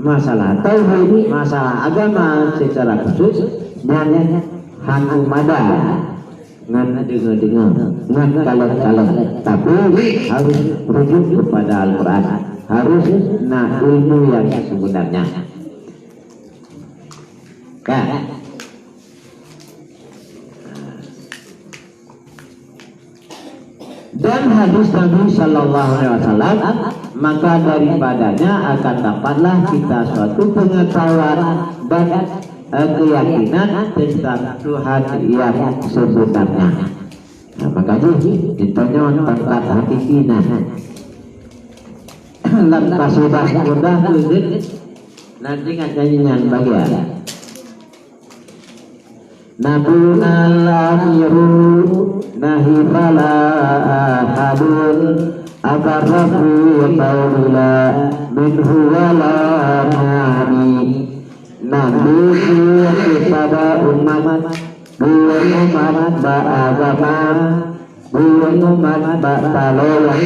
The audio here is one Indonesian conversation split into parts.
masalah tauhid, masalah agama secara khusus nyanyi hang umada ngan dengar ngan kalau tapi harus rujuk kepada Al-Quran, harus ilmu yang sebenarnya ya. Dan hadis Nabi Sallallahu Alaihi Wasallam, maka daripadanya akan dapatlah kita suatu pengetahuan dan keyakinan tentang Tuhan yang sebenarnya. Nah, makanya ditanya tentang hakikina. Lantas sudah kulit nanti nyanyian bagian. Nabuna lamiru nahi fala ahadun abarrafu qawla minhu wala nami. Nabi kepada umat beragama, umat bertolong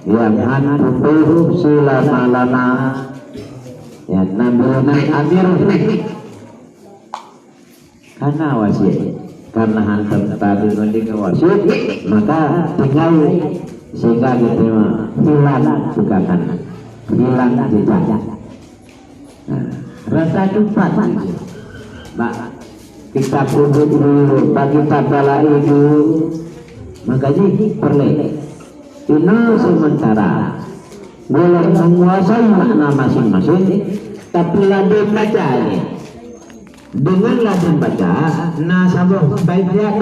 yang hantu selama-lama ya. Nabuna amir karena wasiat, karena hantar tadi mending wasiat, maka tinggal sehingga diterima hilang bukan hilang jejak. Nah, rasa cepat, Mbak. Kita pundut dulu, bagi tabala itu, makanya perlu. Ini sementara boleh menguasai makna masing-masing, tapi ladang baca ini. Dengan ladang baca, nasabah baiknya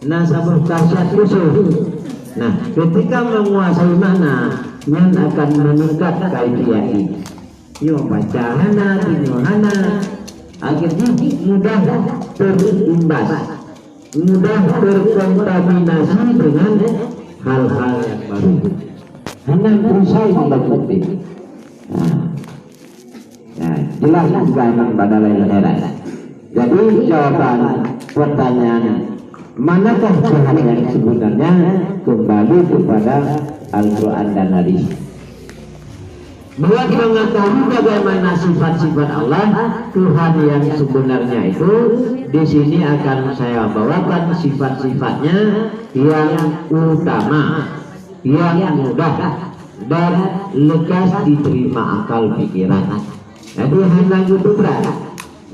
nasabah kasyat usul. Nah, ketika menguasai makna, yang akan meningkat kaifiah ini. Yo baca hana, hana, akhirnya mudah terimbas, mudah terkontaminasi dengan hal-hal yang baru. Hana berusaha membantu. Nah, jelas juga memang pada lain daerah. Jadi jawaban pertanyaan manakah Tuhan yang sebenarnya kembali kepada Al-Quran dan hadis. Buat mengetahui bagaimana sifat-sifat Allah, Tuhan yang sebenarnya itu di sini akan saya bawakan sifat-sifatnya yang utama, yang mudah dan lekas diterima akal pikiran. Jadi hendak itu berat.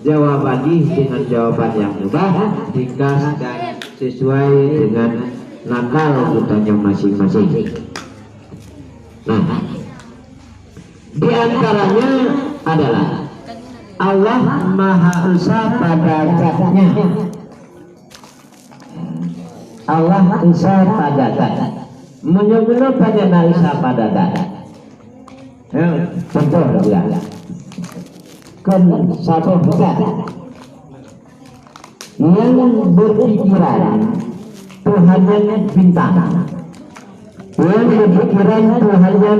Jawabannya dengan jawaban yang mudah, ringkas dan sesuai dengan nakal kitanya masing-masing. Nah, di antaranya adalah Allah Maha Esa pada zatnya. Allah Esa pada zat. Menyebut pada Esa pada zat. Contoh juga. Kan satu zat yang berpikiran Tuhannya bintang, yang berpikiran Tuhannya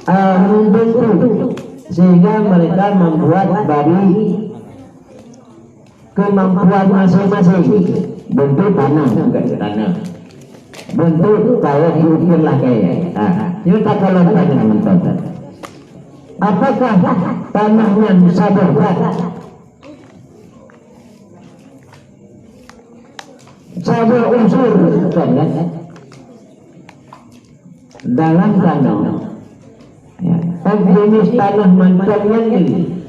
membentuk, sehingga mereka membuat dari kemampuan masing-masing. Bentuk tanah juga tanah, bentuk kayak diukir lah kayak. Kita kalau tanya menonton, apakah tanahnya bisa bergerak? Sabar unsur kan dalam tanah. Jenis tanah mancannya ini,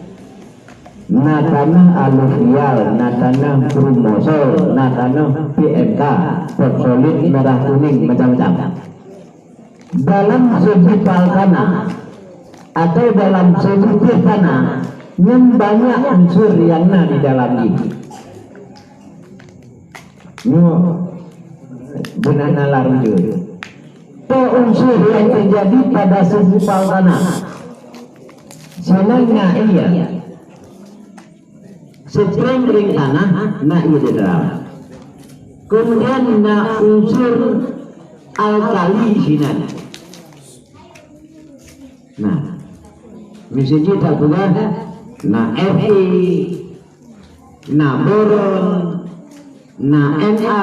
na tanah aluvial, na tanah brumosol, na tanah PMK, fosfolit merah kuning macam-macam. Dalam sejipal tanah atau dalam sejipal tanah yang banyak unsur yang di dalam ini. Benar larujur. Unsur yang terjadi pada sejipal tanah. Senangnya iya setreng ring tanah na iya di dalam. Kemudian na unsur alkali sinan. Nah, misalnya tak juga na Fe, na boron, na Na,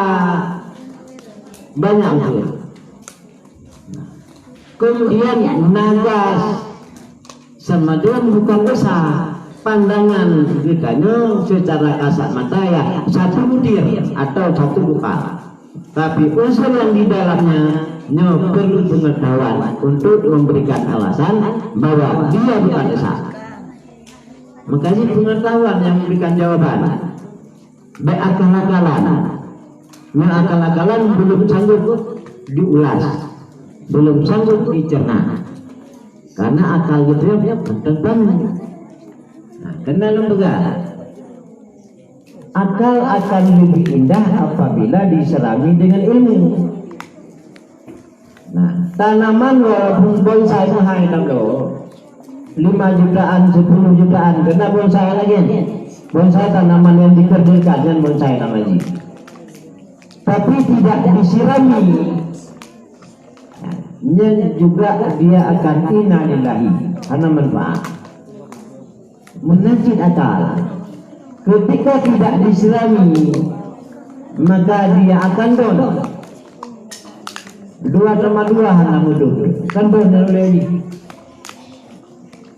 banyak unsur. Kemudian nagas Semaduan bukan dosa. Pandangan kitanya secara kasat mata ya satu butir atau satu buka. Tapi unsur yang di dalamnya perlu pengetahuan untuk memberikan alasan bahwa dia bukan dosa. Makanya pengetahuan yang memberikan jawaban. Berakal-akalan, belum sanggup diulas, belum sanggup dicerna. Karena akal gitu ya tentang kena lembaga. Akal akan lebih indah apabila diserami dengan ilmu. Nah, tanaman walaupun bonsai mahal itu 5 jutaan, 10 jutaan, kena bonsai lagi. Bonsai tanaman yang dikerdilkan dan bonsai namanya. Tapi tidak disirami, juga dia akan innalillahi karena manfaat. Menajid akal. Ketika tidak disirami, maka dia akan don. 2 hana muduh, kan don lagi.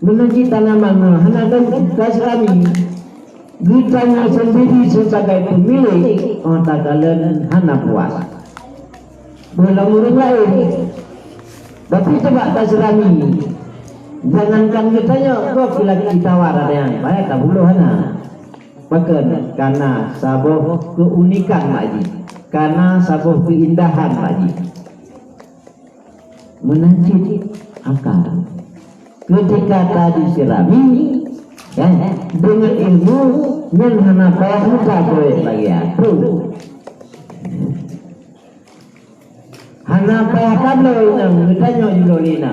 Menajid tanaman hana don disirami. Kitanya sendiri sebagai pemilik otak kalian hana puas. Belum urut lain. Tapi coba tasirami. Jangankan kitanya, kok bila kita waradnya, baik tak bulu hana. Bahkan karena sabuh keunikan lagi, karena sabuh keindahan lagi. Menajid akal. Ketika tadi sirami, ya, dengan ilmu yang hana payah muka boleh lagi ya. Hana payah kablo inang, kitanya jilolina.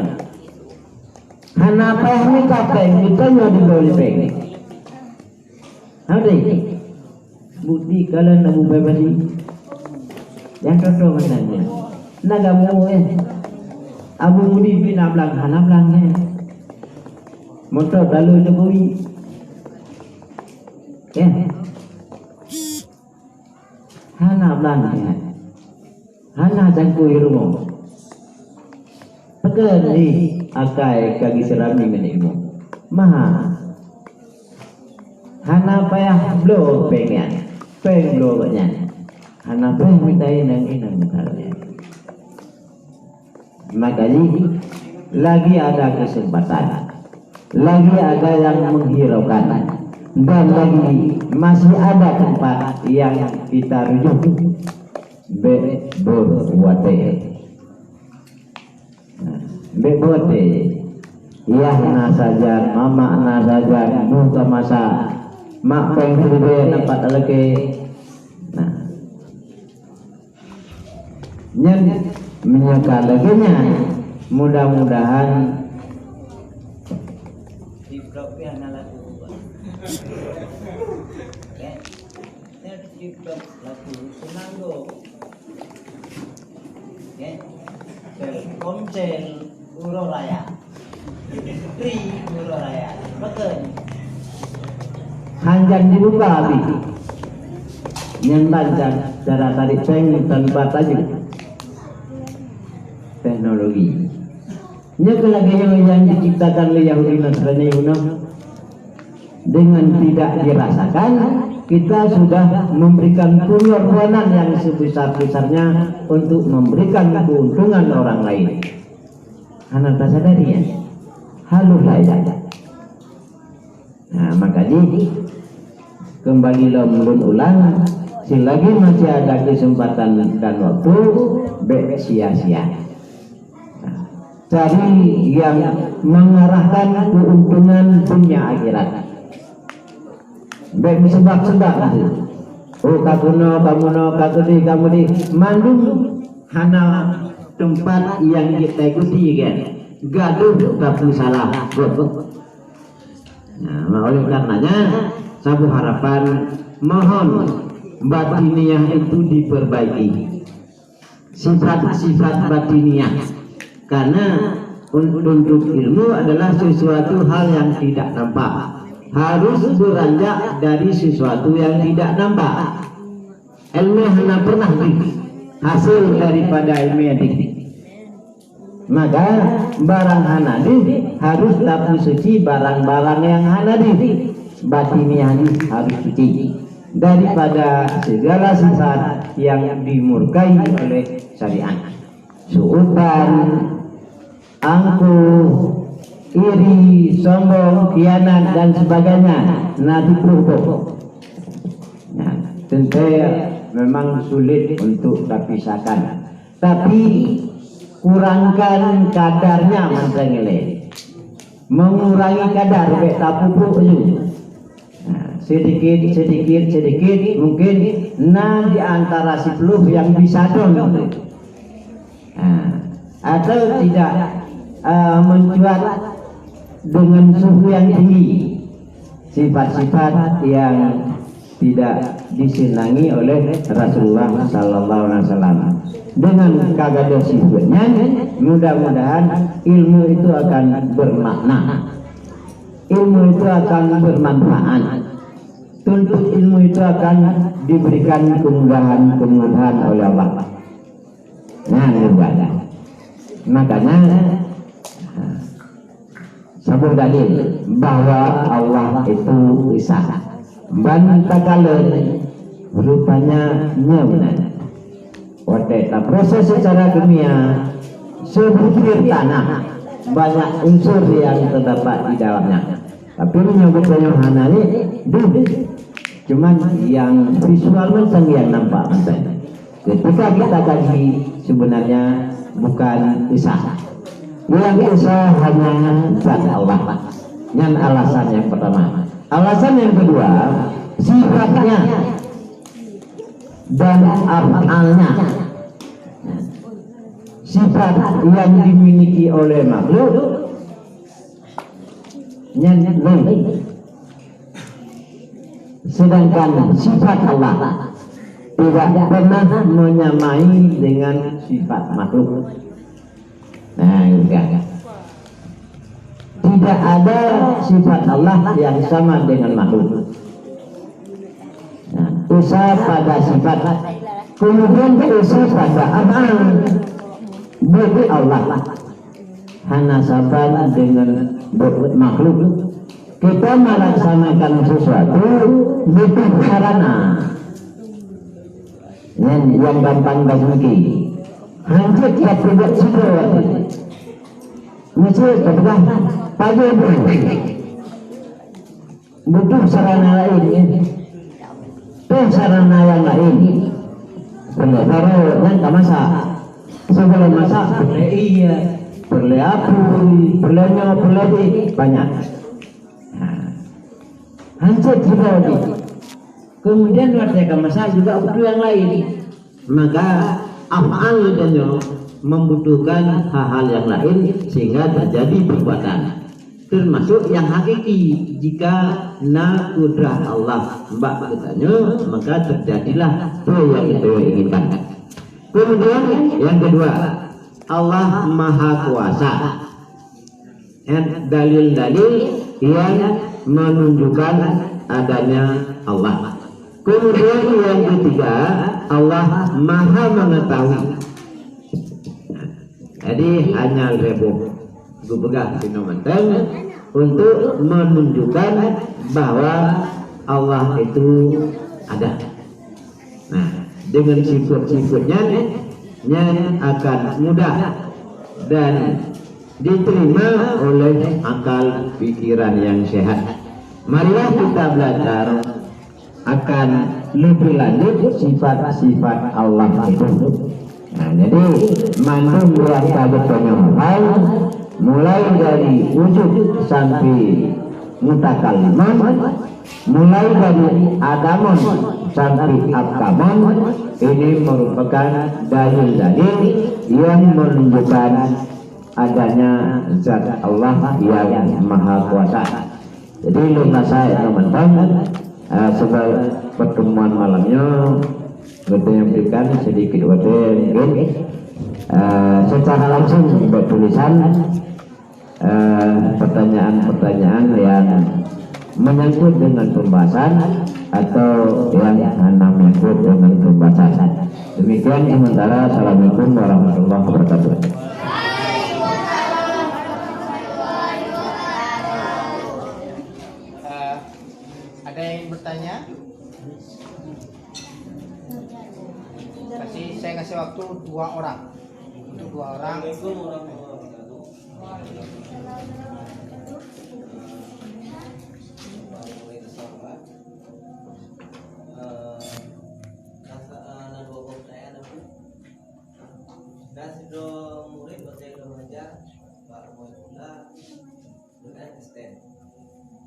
Hana payah muka peng, kitanya jilolipeng. Ada bukti kalian namu bebasi. Yang cocok menanya. Nagamu Abu Mudi bin Ablang, hana blangnya. Motor lalu Jokowi. Ya. Hana belanja. Hana jangkui rumah. Pekan ni akai kaki serami menemu. Maha. Hana payah blow pengen. Peng blow banyak. Hana payah minta inang misalnya. Makanya lagi ada kesempatan. Lagi ada yang menghiraukan. Dan lagi masih ada tempat yang kita rujuk. Bebuate Yahna saja, mama na saja, muka masa mak pengkribe nampak lagi. Nah, yang menyangka laginya mudah-mudahan Komcel Uro Raya Tri Uro Raya betul hanjang dibuka habis yang baca cara tarik ceng tanpa tajuk teknologi lagi yang diciptakan oleh Yahudi Nasrani dengan tidak dirasakan kita sudah memberikan pengorbanan yang sebesar-besarnya untuk memberikan keuntungan orang lain. Anak tak sadari ya, halus saja. Nah makanya kembali mulun ulang, selagi masih ada kesempatan dan waktu, sia-sia. Nah, cari yang mengarahkan keuntungan dunia akhirat. Baik sebab-sebab itu. Oh kamu di mandung hana tempat yang kita ikuti kan. Gaduh tapi salah. Nah, oleh karenanya satu harapan mohon batiniah itu diperbaiki. Sifat-sifat batiniah. Karena untuk ilmu adalah sesuatu hal yang tidak nampak. Harus beranjak dari sesuatu yang tidak nampak. Ilmu hanya pernah hasil daripada ilmu yang tinggi. Maka barang hanadi harus tapi suci, barang-barang yang hanadi batiniani harus suci daripada segala sifat yang dimurkai oleh syariat. Suutan, angkuh, iri, sombong, khianat dan sebagainya. Nanti kerupuk. Nah, tentu memang sulit untuk dipisahkan. Tapi kurangkan kadarnya mantrengele. Mengurangi kadar beta pupuk itu. Nah, sedikit mungkin di antara 10 yang bisa dong. Atau tidak mencuat dengan suhu yang tinggi, sifat-sifat yang tidak disenangi oleh Rasulullah Sallallahu Alaihi Wasallam. Dengan kagada sifatnya, mudah-mudahan ilmu itu akan bermakna, ilmu itu akan bermanfaat. Tuntut ilmu itu akan diberikan kemudahan oleh Allah. Nah, ibadah. Makanya sebuah dalil bahwa Allah itu Esa. Bantakalen rupanya nyamna. Wateta proses secara kimia sebutir tanah banyak unsur yang terdapat di dalamnya. Tapi menyebutnya hanani cuman yang visual macam yang nampak macam. Ketika kita kaji sebenarnya bukan Esa. Yang Esa hanya zat Allah. Yang alasan yang pertama. Alasan yang kedua, sifatnya dan af'alnya. Sifat yang dimiliki oleh makhluk sedangkan sifat Allah tidak pernah menyamai dengan sifat makhluk. Nah, enggak. Tidak ada sifat Allah yang sama dengan makhluk. Nah, usaha pada sifat, kemudian usaha pada amal bagi Allah. Hanasaban dengan makhluk. Kita melaksanakan sesuatu butuh sarana. Yang gampang bagi hancur tapi buat sudah mesti kebetulan pagi butuh sarana lain sarana yang lain baru yang masak sebelum masak perle api perle banyak hancur juga kemudian waktu masak juga butuh yang lain. Maka af'al dan membutuhkan hal-hal yang lain sehingga terjadi perbuatan, termasuk yang hakiki. Jika na kudrah Allah mbak katanya, maka terjadilah yang itu inginkan. Kemudian yang kedua, Allah Maha Kuasa. Dalil-dalil yang menunjukkan adanya Allah. Kemudian yang ketiga, Allah Maha Mengetahui. Jadi hanya rebuk gubegah sinomanten untuk menunjukkan bahwa Allah itu ada. Nah, dengan sifat-sifatnya akan mudah dan diterima oleh akal pikiran yang sehat. Marilah kita belajar akan lebih lanjut sifat-sifat Allah itu. Nah, jadi manum luar pada penyembah mulai dari wujud sampai mutakalliman, mulai dari adamun sampai abkamun, ini merupakan dalil-dalil yang menunjukkan adanya zat Allah yang Maha Kuasa. Jadi lupa saya teman-teman sebagai pertemuan malamnya menyampaikan sedikit mungkin secara langsung buat tulisan pertanyaan-pertanyaan yang menyangkut dengan pembahasan atau yang menyangkut dengan pembahasan. Demikian sementara. Assalamualaikum warahmatullahi wabarakatuh. Ada yang bertanya? Saya kasih waktu 2 orang. Untuk 2 orang.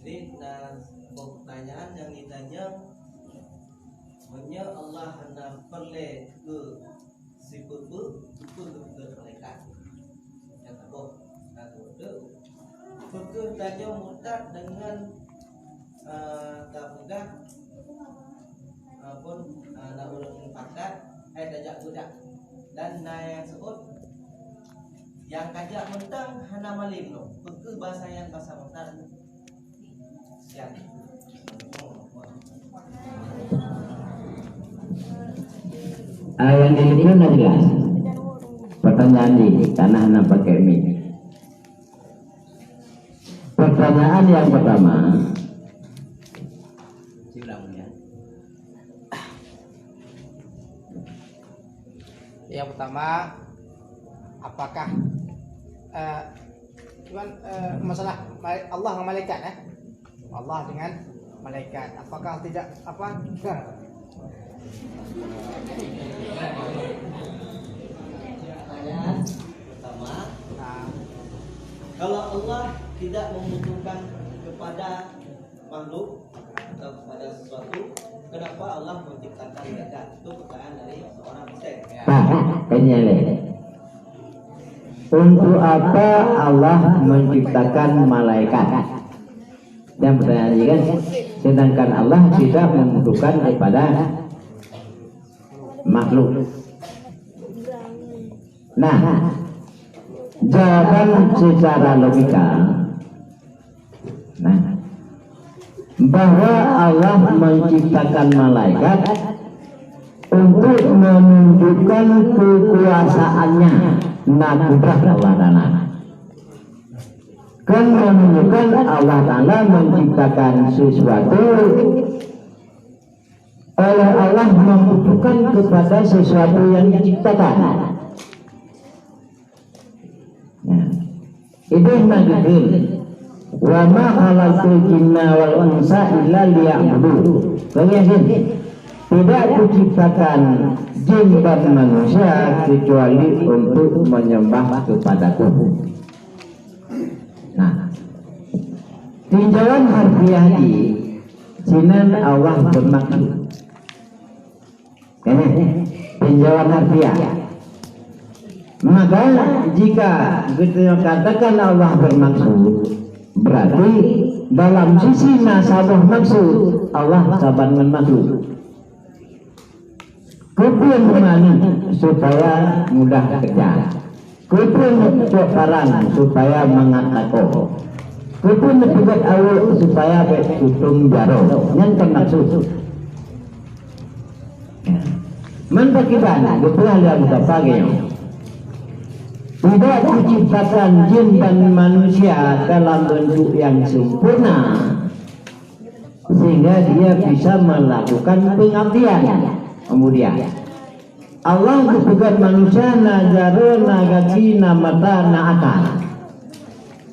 Jadi, pertanyaan yang ditanya, hanya Allah hendak perle ke si pupuk ke malaikat. Yang pupuk tanya mutat dengan tabudah pun nak ulun pakat dajak budak dan yang sebut yang kajak mentang hana malim no pupuk bahasa yang bahasa mutat. Yang ini nggak jelas. Pertanyaan ini karena hanya pakai mic. Pertanyaan yang pertama. Yang pertama, apakah masalah Allah dengan malaikat Allah dengan malaikat, apakah tidak apa? Pertanyaan pertama, kalau Allah tidak membutuhkan kepada makhluk atau kepada sesuatu, kenapa Allah menciptakan malaikat? Itu pertanyaan dari seorang Ustaz. Untuk apa Allah menciptakan malaikat? Dan pertanyaan ini kan, sedangkan Allah tidak membutuhkan kepada makhluk. Nah, jawaban secara logika, bahwa Allah menciptakan malaikat untuk menunjukkan kekuasaannya, kudrah Allah Ta'ala. Kan menunjukkan Allah Ta'ala menciptakan sesuatu, oleh Allah membutuhkan kepada sesuatu yang diciptakan. Itu maghrib. Wa ma khalaqtul jinna wal insa illa liya'budun. Tidak kuciptakan jin dan manusia kecuali untuk menyembah kepadaku. Nah, tinjauan harfiah di sinan Allah bermaksud. Tinjauan harfiah. Maka jika kita katakan Allah bermaksud, berarti dalam sisi nasabah maksud Allah saban maksud. Kupun mani supaya mudah kerja, kupun cokaran supaya mengatakan, kupun buat awal supaya tutung jaro, yang termaksud. Mantap kita nak betul yang kita pakai. Tidak diciptakan jin dan manusia dalam bentuk yang sempurna sehingga dia bisa melakukan pengabdian. Kemudian Allah menciptakan manusia nazaro nagaji namata naakal.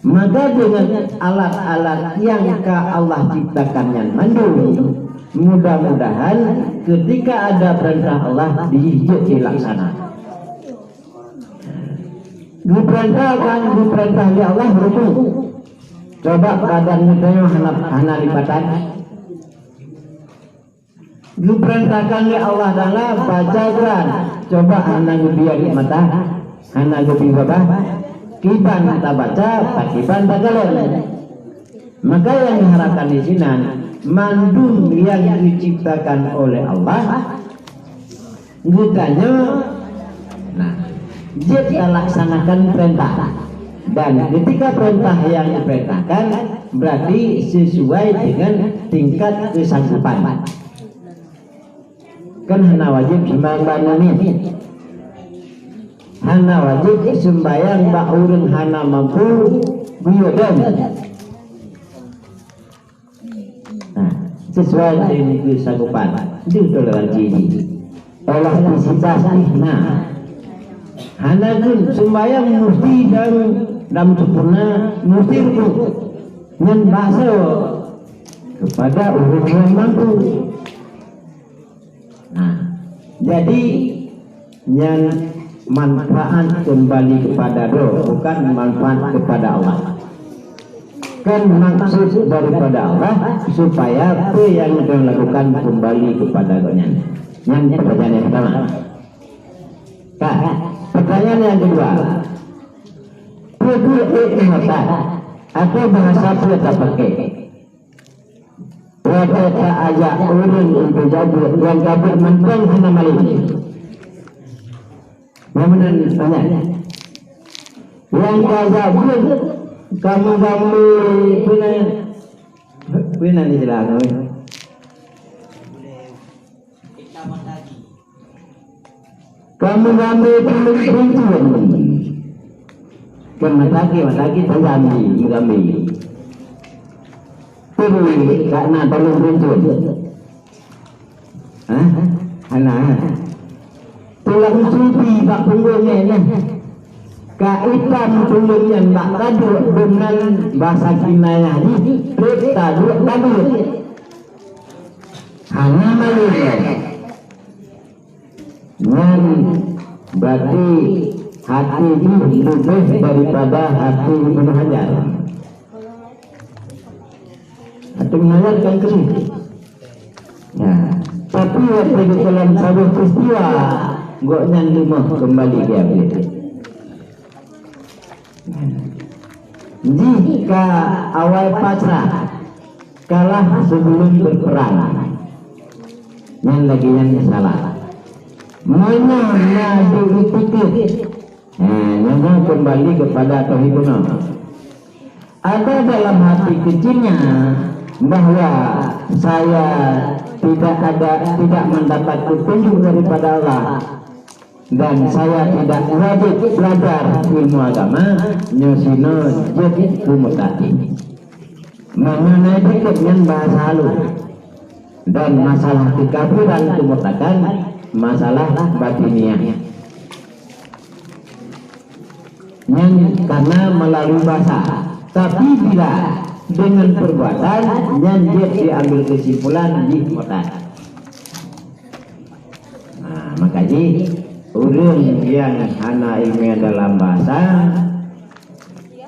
Maka dengan alat-alat yang Allah ciptakan yang mandul, mudah-mudahan ketika ada perintah Allah dilaksanakan. Diperintah oleh Allah rukun. Coba badan mudanya hana lipatan. Diperintahkan oleh Allah Ta'ala baca Quran. Coba hana gubiar mata, hana gubi baba. Kiban tak baca, pakiban tak galon. Maka yang diharapkan di sini mandum yang diciptakan oleh Allah. Gutanya, dia laksanakan perintah, dan ketika perintah yang diperintahkan berarti sesuai dengan tingkat kesanggupan. Kan hana wajib sembahyang ini, hana wajib sembahyang baurun hana mampu buyodon. sesuai dengan kesanggupan. Itu toleransi ini. Elastisitas nah. Hanakun sembahyang mesti dalam sempurna mesti rukuk dengan bahasa kepada orang yang mampu. Nah, jadi yang manfaat kembali kepada roh, bukan manfaat kepada Allah. Kan maksud daripada Allah supaya apa yang dilakukan kembali kepada rohnya. Yang pertanyaan yang pertama. Pertanyaan yang kedua. Apa bahasa kita pakai? Wadata ajak orang untuk jadi yang kabur mentang hina maling. Yang mana tanya? Yang kabur kamu punya di jalan. Kamu ngambil peluang kan matagi mengambil pilih karena tolong peluang anak tulang suci bak punggungnya kaitan punggungnya bak taduk dengan bahasa kinayah ini taduk hanya malu yang berarti hati itu lebih daripada hati Ibnu Hajar. Hati Ibnu Hajar kan kesini. Ya, tapi waktu di dalam sebuah peristiwa, goknya lima kembali dia. Jika awal pasrah kalah sebelum berperang, yang lagi yang salah. Mana diikut yang kembali kepada tauhidnya. Ada dalam hati kecilnya bahwa saya tidak mendapat petunjuk daripada Allah dan saya tidak wajib belajar ilmu agama nyusino jadi kumutati mengenai dengan bahasa halus dan masalah kekafiran kumutakan masalah batiniah yang karena melalui bahasa, tapi bila dengan perbuatan yang dia diambil kesimpulan di kota. Nah, makanya orang yang hana ilmiah dalam bahasa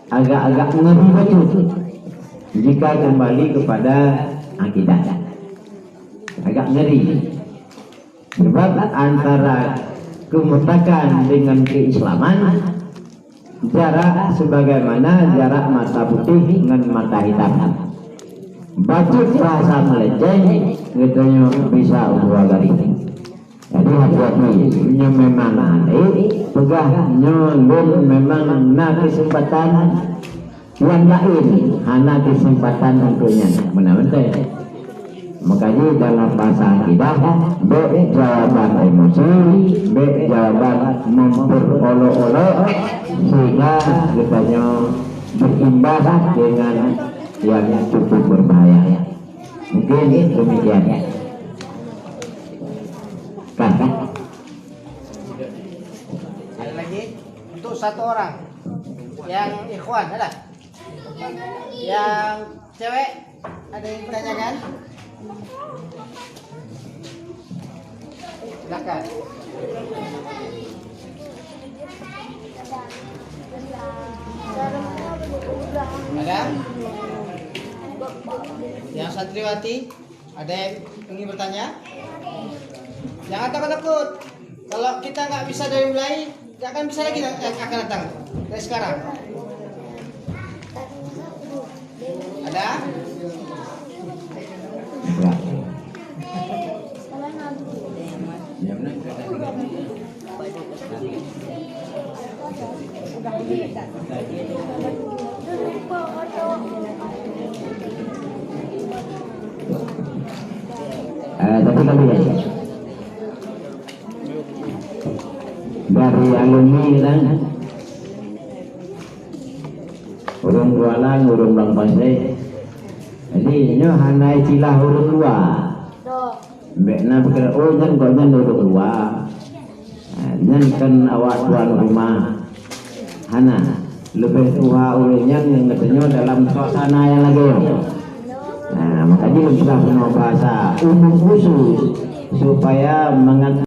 agak-agak ngeri betul jika kembali kepada akidah, agak ngeri. Sebab antara kemutakan dengan keislaman jarak sebagaimana jarak mata putih dengan mata hitam. Bacut bahasa meleceh gitu bisa dua garis. Jadi hati-hati nya memang aneh, pegah nyolong memang na kesempatan yang lain, hana kesempatan untuknya benar-benar. Makanya dalam bahasa akidah B jawaban emosi, B jawaban memperolok-olok sehingga katanya berimbas dengan yang cukup berbahaya. Mungkin demikian. Kan? Ada lagi untuk satu orang yang ikhwan ada? Yang cewek ada yang bertanyakan? Silakan. Ada? Yang santriwati ada yang ingin bertanya? Jangan takut-takut. Kalau kita nggak bisa dari mulai, nggak akan bisa lagi akan datang dari sekarang. Ada? Tapi kami dari alumni dan orang Kuala, orang Bang Pasai, Jadi nyo hanai cilah urut luar. Mbak na pikir oh nyan kok nyan urut luar. Nyan kan awak tuan rumah. Hana lebih tua ulenya yang katanya dalam suasana yang lagi. Nah makanya kita punya bahasa umum khusus supaya mengat